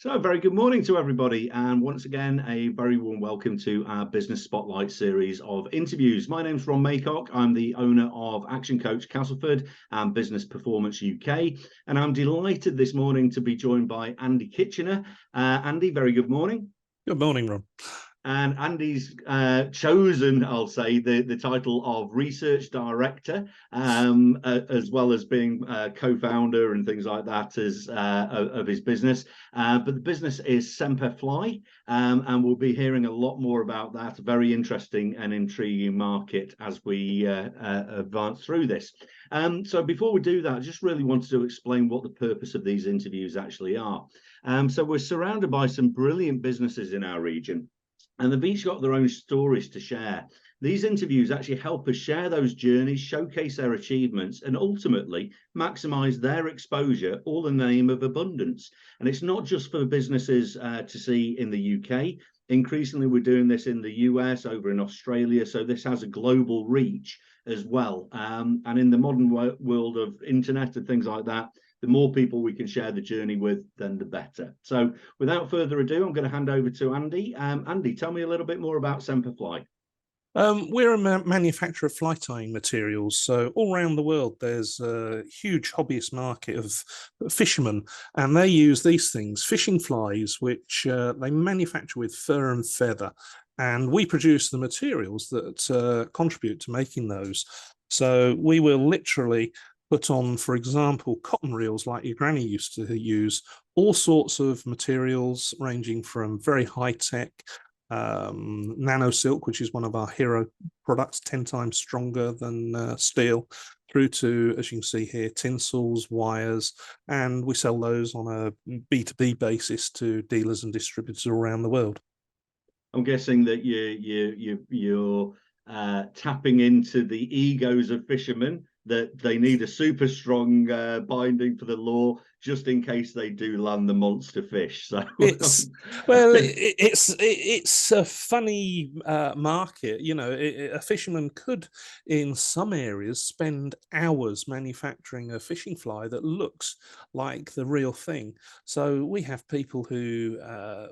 So, very good morning to everybody, and once again, a very warm welcome to our Business Spotlight series of interviews. My name's Ron Maycock. I'm the owner of Action Coach Castleford and Business Performance UK, and I'm delighted this morning to be joined by Andy Kitchener. Andy, very good morning. Good morning, Ron. And Andy's chosen, I'll say, the title of Research Director, as well as being co-founder and things like that of his business. But the business is SemperFli, and we'll be hearing a lot more about that. A very interesting and intriguing market as we advance through this. So before we do that, I just really wanted to explain what the purpose of these interviews actually are. So we're surrounded by some brilliant businesses in our region, and they've each got their own stories to share. These interviews actually help us share those journeys, showcase their achievements, and ultimately maximize their exposure, all in the name of abundance. And it's not just for businesses to see in the UK. Increasingly, we're doing this in the US, over in Australia. So this has a global reach as well. And in the modern world of internet and things like that, the more people we can share the journey with, then the better. So without further ado, I'm going to hand over to Andy. Andy, tell me a little bit more about SemperFli. We're a manufacturer of fly tying materials. So all around the world, there's a huge hobbyist market of fishermen, and they use these things, fishing flies, which they manufacture with fur and feather. And we produce the materials that contribute to making those. So we will literally put on, for example, cotton reels like your granny used to use, all sorts of materials ranging from very high-tech NANO-SILK, which is one of our hero products, 10 times stronger than steel, through to, as you can see here, tinsels, wires, and we sell those on a B2B basis to dealers and distributors around the world. I'm guessing that you're tapping into the egos of fishermen, that they need a super strong binding for the law just in case they do land the monster fish. So it's a funny market. You know, a fisherman could, in some areas, spend hours manufacturing a fishing fly that looks like the real thing. So we have people who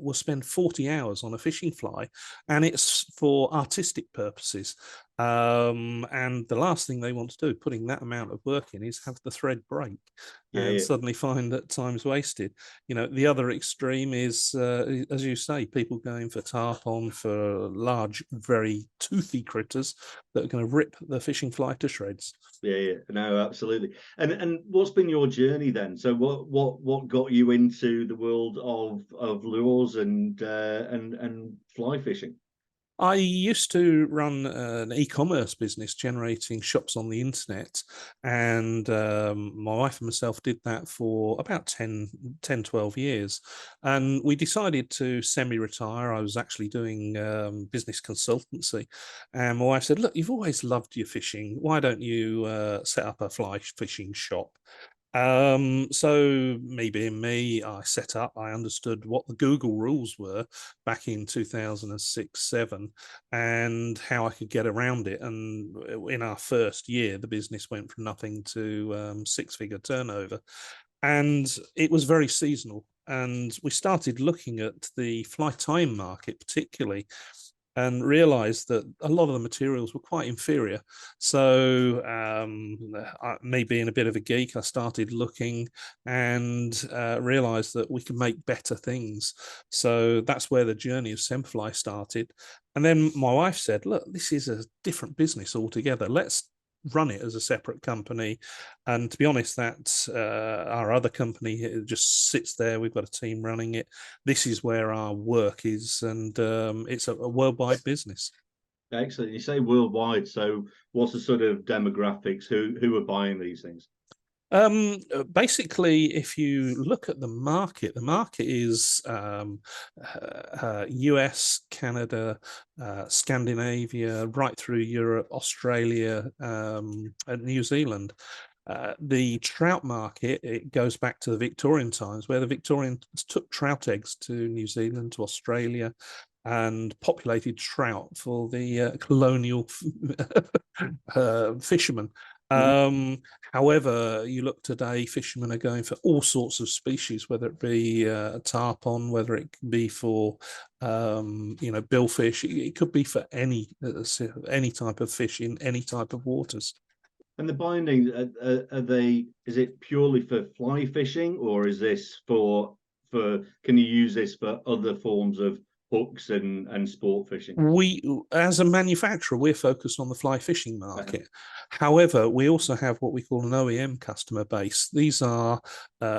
will spend 40 hours on a fishing fly, and it's for artistic purposes. And the last thing they want to do, putting that amount of work in, is have the thread break and suddenly find that time's wasted. You know, the other extreme is, as you say, people going for tarpon, for large, very toothy critters that are going to rip the fishing fly to shreds. No, absolutely. And what's been your journey then? So what got you into the world of lures and fly fishing? I used to run an e-commerce business generating shops on the internet, and my wife and myself did that for about 10, 12 years. And we decided to semi-retire. I was actually doing business consultancy. And my wife said, look, you've always loved your fishing. Why don't you set up a fly fishing shop? So me being me, I understood what the Google rules were back in 2006-07 and how I could get around it. And in our first year, the business went from nothing to six-figure turnover. And it was very seasonal. And we started looking at the fly tying market particularly, and realized that a lot of the materials were quite inferior. So me being a bit of a geek, I started looking and realized that we could make better things. So that's where the journey of SemperFli started. And then my wife said, look, this is a different business altogether. Let's run it as a separate company. And to be honest, that our other company just sits there. We've got a team running it. This is where our work is, and it's a worldwide business. Excellent. You say worldwide, so what's the sort of demographics? Who are buying these things? Basically, if you look at the market is US, Canada, Scandinavia, right through Europe, Australia, and New Zealand. The trout market, it goes back to the Victorian times, where the Victorians took trout eggs to New Zealand, to Australia, and populated trout for the colonial fishermen. However, you look today, fishermen are going for all sorts of species, whether it be tarpon, whether it be for billfish. It could be for any type of fish in any type of waters. And the bindings, are they? Is it purely for fly fishing, or is this Can you use this for other forms of hooks and sport fishing? We, as a manufacturer, we're focused on the fly fishing market. However, we also have what we call an OEM customer base. These are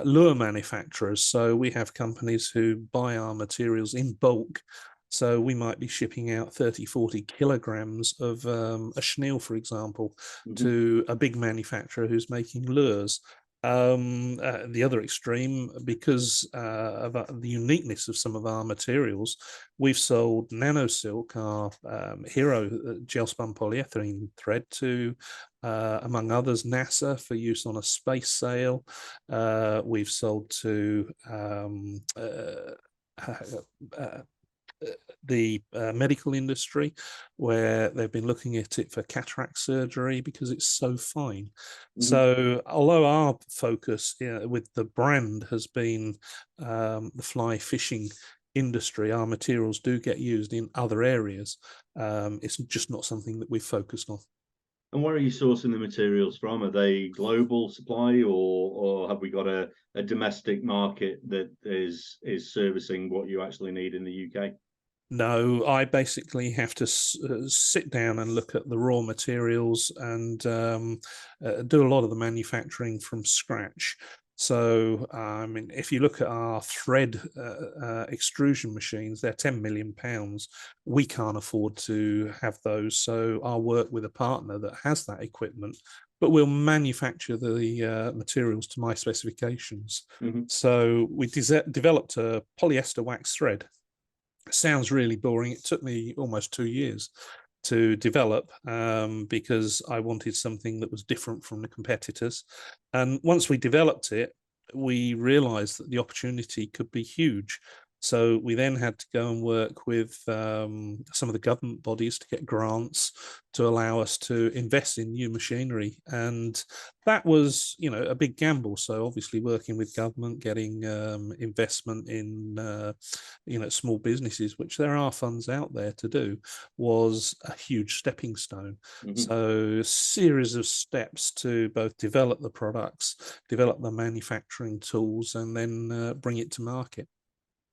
lure manufacturers. So we have companies who buy our materials in bulk. So we might be shipping out 30, 40 kilograms of a chenille, for example, to a big manufacturer who's making lures. The other extreme, because of the uniqueness of some of our materials, we've sold NANO-SILK, our hero gel spun polyethylene thread, to among others NASA for use on a space sail. We've sold to the medical industry, where they've been looking at it for cataract surgery because it's so fine. So although our focus with the brand has been the fly fishing industry, our materials do get used in other areas. It's just not something that we've focused on. And where are you sourcing the materials from? Are they global supply, or have we got a domestic market that is servicing what you actually need in the UK? No, I basically have to sit down and look at the raw materials and do a lot of the manufacturing from scratch. So, I mean, if you look at our thread extrusion machines, they're £10 million. We can't afford to have those. So I'll work with a partner that has that equipment, but we'll manufacture the materials to my specifications. So we developed a polyester wax thread. Sounds really boring. It took me almost 2 years to develop because I wanted something that was different from the competitors. And once we developed it, we realized that the opportunity could be huge. So we then had to go and work with some of the government bodies to get grants to allow us to invest in new machinery. And that was, a big gamble. So obviously working with government, getting investment in, small businesses, which there are funds out there to do, was a huge stepping stone. So a series of steps to both develop the products, develop the manufacturing tools, and then bring it to market.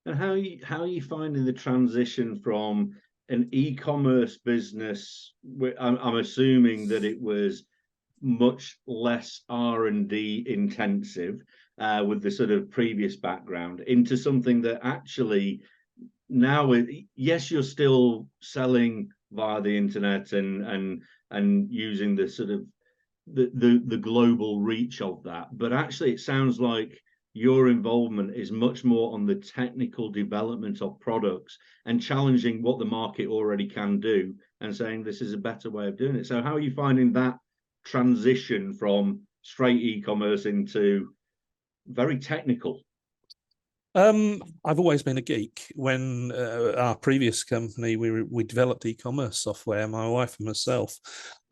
And how are you finding the transition from an e-commerce business? I'm assuming that it was much less R&D intensive with the sort of previous background, into something that actually now, yes, you're still selling via the internet and using the sort of the global reach of that, but actually it sounds like your involvement is much more on the technical development of products and challenging what the market already can do and saying this is a better way of doing it. So how are you finding that transition from straight e-commerce into very technical? I've always been a geek. When our previous company, we developed e-commerce software, my wife and myself,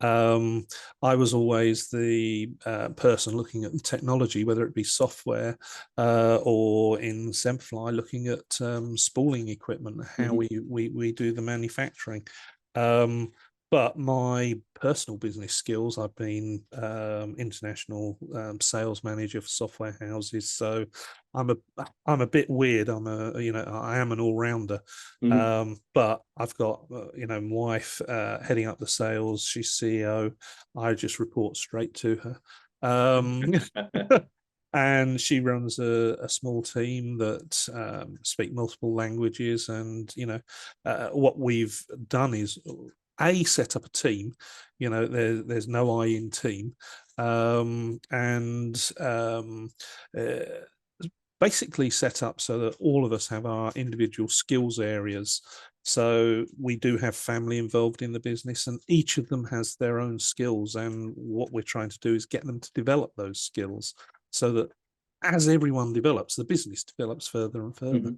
I was always the person looking at the technology, whether it be software or in SemperFli, looking at spooling equipment, how we do the manufacturing. But my personal business skills, I've been international sales manager for software houses, so I'm a bit weird. I am an all-rounder. But I've got my wife heading up the sales. She's CEO. I just report straight to her. And she runs a small team that speak multiple languages. And what we've done is set up a team. There's no I in team, and basically set up so that all of us have our individual skills areas. So we do have family involved in the business, and each of them has their own skills. And what we're trying to do is get them to develop those skills so that as everyone develops, the business develops further and further.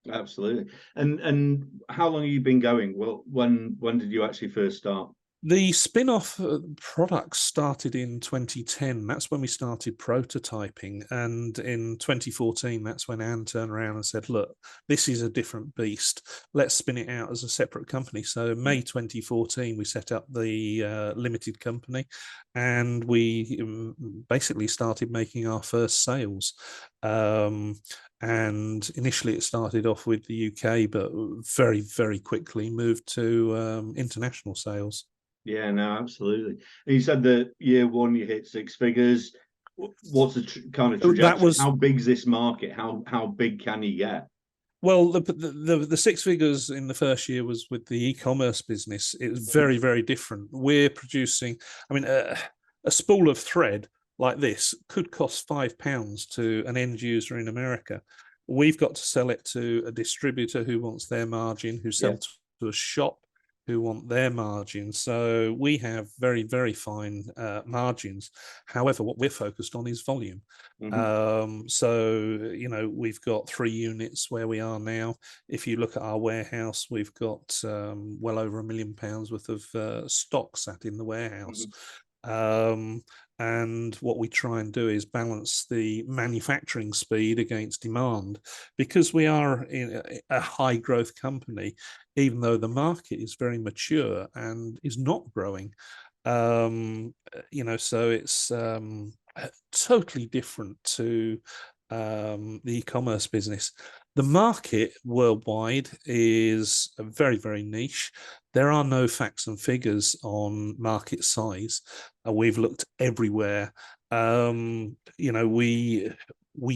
Absolutely. And how long have you been going? Well, when did you actually first start? The spin-off products started in 2010. That's when we started prototyping. And in 2014, that's when Anne turned around and said, look, this is a different beast. Let's spin it out as a separate company. So May 2014, we set up the limited company, and we basically started making our first sales. And initially it started off with the UK, but very, very quickly moved to international sales. Yeah, no, absolutely. And you said that year one you hit six figures. What's the kind of That trajectory? was How big's this market? How big can you get? Well, the six figures in the first year was with the e-commerce business. It was very, very different. We're producing, I mean, a spool of thread like this could cost £5 to an end user in America. We've got to sell it to a distributor who wants their margin, who sells to a shop who want their margin. So we have very, very fine margins. However, what we're focused on is volume. So, we've got 3 units where we are now. If you look at our warehouse, we've got well over £1 million worth of stock sat in the warehouse. And what we try and do is balance the manufacturing speed against demand, because we are in a high growth company, even though the market is very mature and is not growing. So it's totally different to the e-commerce business. The market worldwide is very, very niche. There are no facts and figures on market size. We've looked everywhere. We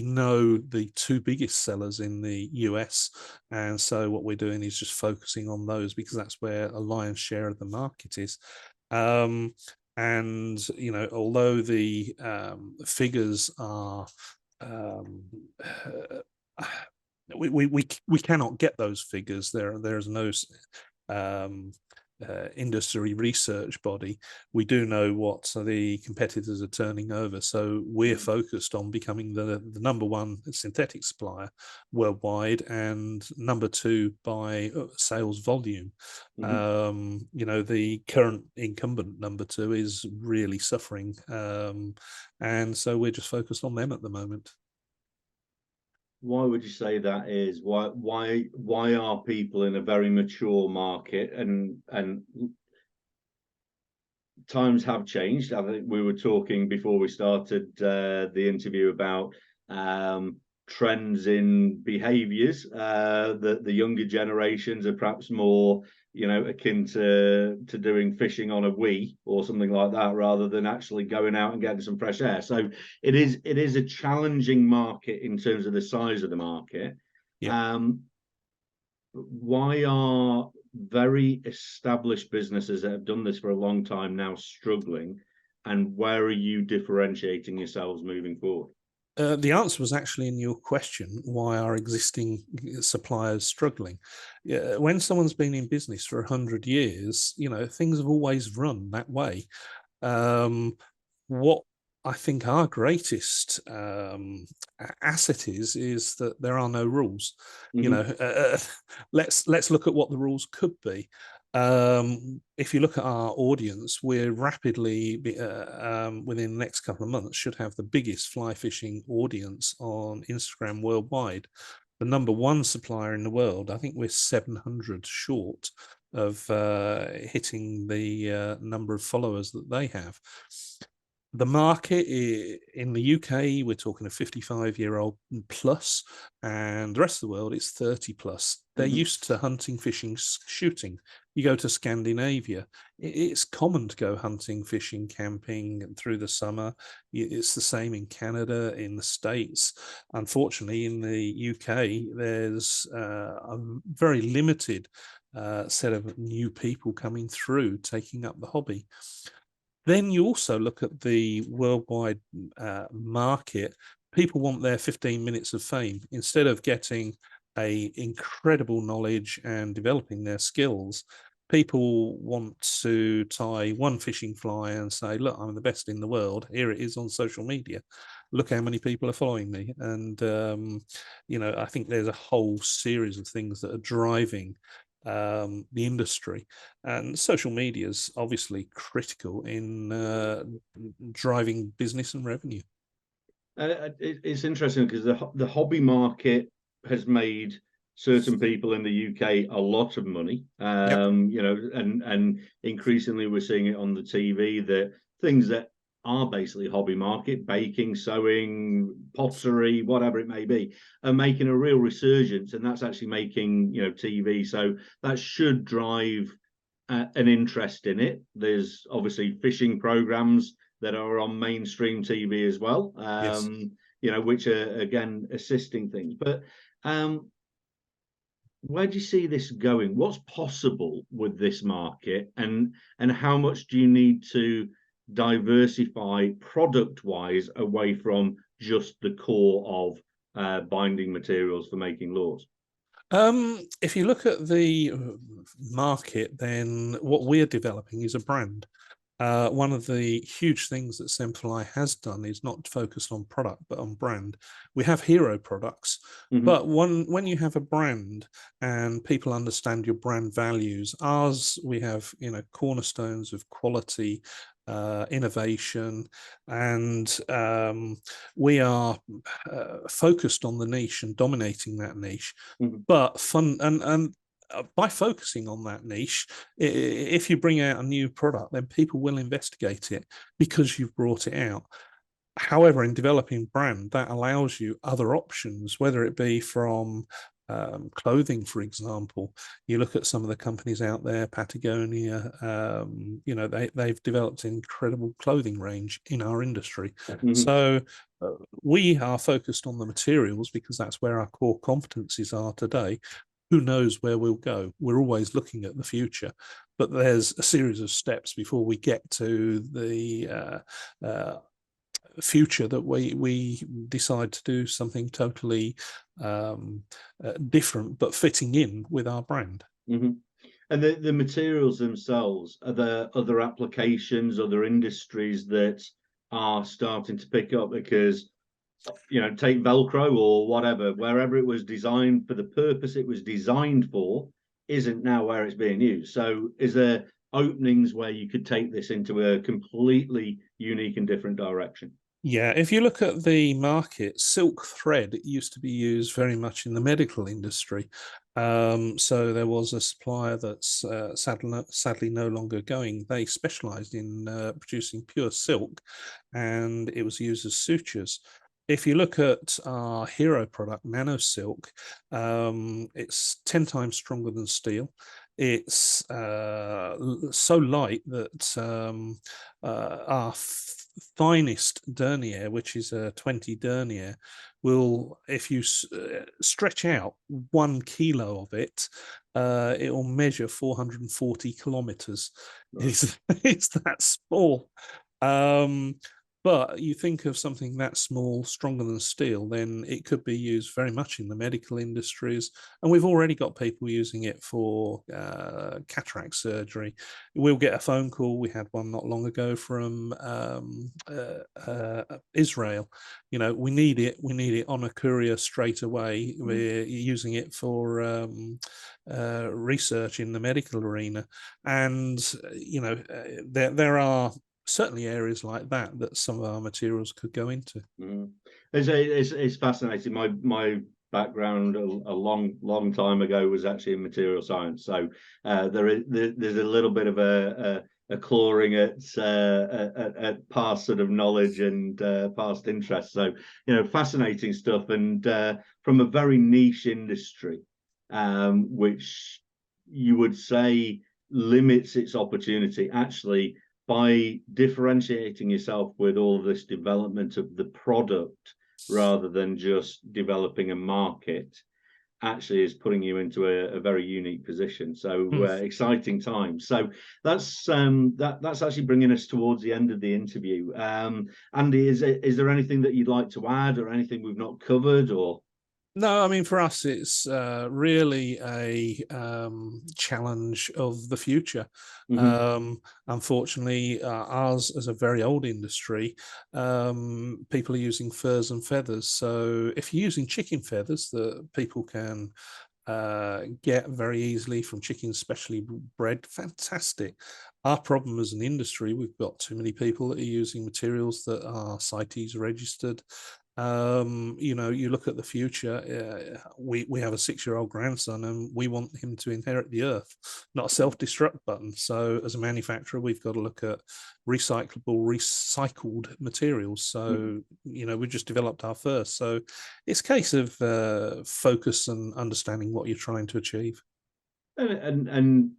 know the 2 biggest sellers in the US, and so what we're doing is just focusing on those, because that's where a lion's share of the market is. Although the figures are we cannot get those figures. There's no industry research body. We do know what the competitors are turning over, so we're focused on becoming the number 1 synthetic supplier worldwide, and number 2 by sales volume. The current incumbent number 2 is really suffering, and so we're just focused on them at the moment. Why would you say that is? Why are people in a very mature market, and times have changed? I think we were talking before we started the interview about trends in behaviors. The younger generations are perhaps more, akin to doing fishing on a Wii or something like that, rather than actually going out and getting some fresh air. So it is a challenging market in terms of the size of the market. Why are very established businesses that have done this for a long time now struggling, and where are you differentiating yourselves moving forward? The answer was actually in your question: why are existing suppliers struggling? When someone's been in business for 100 years, things have always run that way. What I think our greatest asset is that there are no rules. Let's look at what the rules could be. If you look at our audience, we're rapidly, within the next couple of months, should have the biggest fly fishing audience on Instagram worldwide. The number 1 supplier in the world, I think we're 700 short of hitting the number of followers that they have. The market in the UK, we're talking a 55-year-old plus, and the rest of the world, it's 30 plus. They're used to hunting, fishing, shooting. You go to Scandinavia, it's common to go hunting, fishing, camping through the summer. It's the same in Canada, in the States. Unfortunately, in the UK, there's a very limited set of new people coming through, taking up the hobby. Then you also look at the worldwide market. People want their 15 minutes of fame. Instead of getting a incredible knowledge and developing their skills, people want to tie one fishing fly and say, look, I'm the best in the world. Here it is on social media. Look how many people are following me. And, I think there's a whole series of things that are driving the industry. And social media is obviously critical in driving business and revenue. It's interesting because the hobby market has made certain people in the UK a lot of money. Yep. And increasingly we're seeing it on the TV that things that are basically hobby market, baking, sewing, pottery, whatever it may be, are making a real resurgence, and that's actually making TV. So that should drive an interest in it. There's obviously fishing programs that are on mainstream TV as well, Yes. which are again assisting things. But where do you see this going? What's possible with this market, and how much do you need to diversify product-wise away from just the core of binding materials for making laws? If you look at the market, then what we're developing is a brand. One of the huge things that SemperFli has done is not focused on product, but on brand. We have hero products, but when you have a brand and people understand your brand values, ours, we have, cornerstones of quality, innovation, and we are focused on the niche and dominating that niche. But fun and by focusing on that niche, if you bring out a new product, then people will investigate it because you've brought it out. However, in developing brand, that allows you other options, whether it be from clothing, for example. You look at some of the companies out there, Patagonia, they've developed an incredible clothing range in our industry. So we are focused on the materials because that's where our core competencies are today. Who knows where we'll go? We're always looking at the future, but there's a series of steps before we get to the future that we decide to do something totally different, but fitting in with our brand. And the materials themselves, are there other applications, other industries that are starting to pick up? Because take Velcro or whatever, wherever it was designed for the purpose it was designed for, isn't now where it's being used. So is there openings where you could take this into a completely unique and different direction? Yeah, if you look at the market, silk thread used to be used very much in the medical industry. So there was a supplier that's sadly no longer going. They specialized in producing pure silk, and it was used as sutures. If you look at our hero product, NANO-SILK, it's 10 times stronger than steel. It's so light that our finest denier, which is a 20 denier, will, if you stretch out 1 kilo of it, it will measure 440 kilometers. Right. It's that small. But you think of something that small, stronger than steel, then it could be used very much in the medical industries. And we've already got people using it for cataract surgery. We'll get a phone call. We had one not long ago from Israel. We need it. We need it on a courier straight away. We're using it for research in the medical arena. And, there are certainly areas like that some of our materials could go into. It's fascinating. My background a long time ago was actually in material science, so there's a little bit of a clawing at past sort of knowledge and past interest. So fascinating stuff, and from a very niche industry, which you would say limits its opportunity. Actually, by differentiating yourself with all this development of the product rather than just developing a market, actually is putting you into a very unique position. So exciting times. So that's actually bringing us towards the end of the interview. Andy, is there anything that you'd like to add, or anything we've not covered? Or no, I mean, for us, it's really a challenge of the future. Unfortunately, ours is a very old industry. People are using furs and feathers. So if you're using chicken feathers that people can get very easily from chickens specially bred. Fantastic. Our problem as an industry, we've got too many people that are using materials that are CITES registered. You know, you look at the future, we have a 6-year-old grandson and we want him to inherit the earth, not a self-destruct button. So as a manufacturer, we've got to look at recycled materials. So, you know, we just developed our first. So it's a case of focus and understanding what you're trying to achieve. And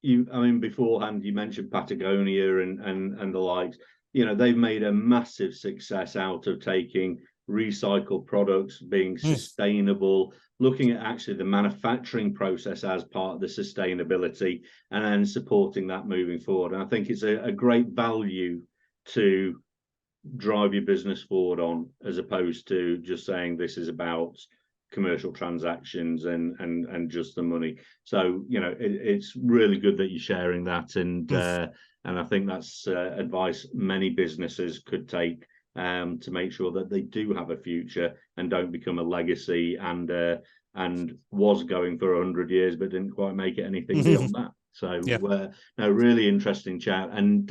you, I mean, beforehand you mentioned Patagonia and the likes. You know, they've made a massive success out of taking recycled products, being sustainable, looking at actually the manufacturing process as part of the sustainability, and then supporting that moving forward. And I think it's a great value to drive your business forward on, as opposed to just saying this is about commercial transactions and just the money. So, you know, it's really good that you're sharing that, and I think that's advice many businesses could take to make sure that they do have a future and don't become a legacy and was going for 100 years but didn't quite make it anything beyond that. So no, really interesting chat. And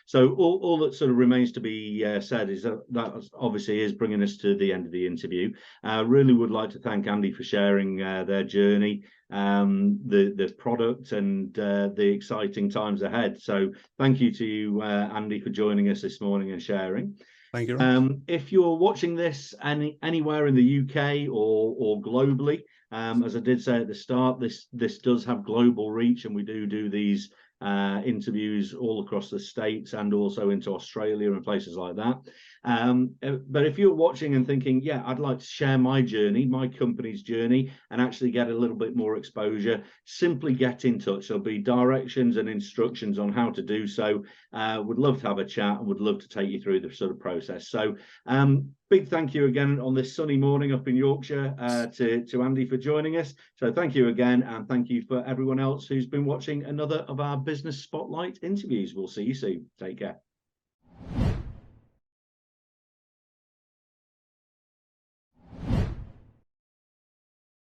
so all that sort of remains to be said is that obviously is bringing us to the end of the interview. I really would like to thank Andy for sharing their journey, the product, and the exciting times ahead. So thank you to you, Andy, for joining us this morning and sharing. Thank you. If you're watching this anywhere in the UK or globally, as I did say at the start, this does have global reach, and we do these interviews all across the States and also into Australia and places like that. But if you're watching and thinking, yeah, I'd like to share my journey, my company's journey, and actually get a little bit more exposure, simply get in touch. There'll be directions and instructions on how to do so. Would love to have a chat and would love to take you through the sort of process. So big thank you again on this sunny morning up in Yorkshire to Andy for joining us. So thank you again, and thank you for everyone else who's been watching another of our Business Spotlight interviews. We'll see you soon. Take care.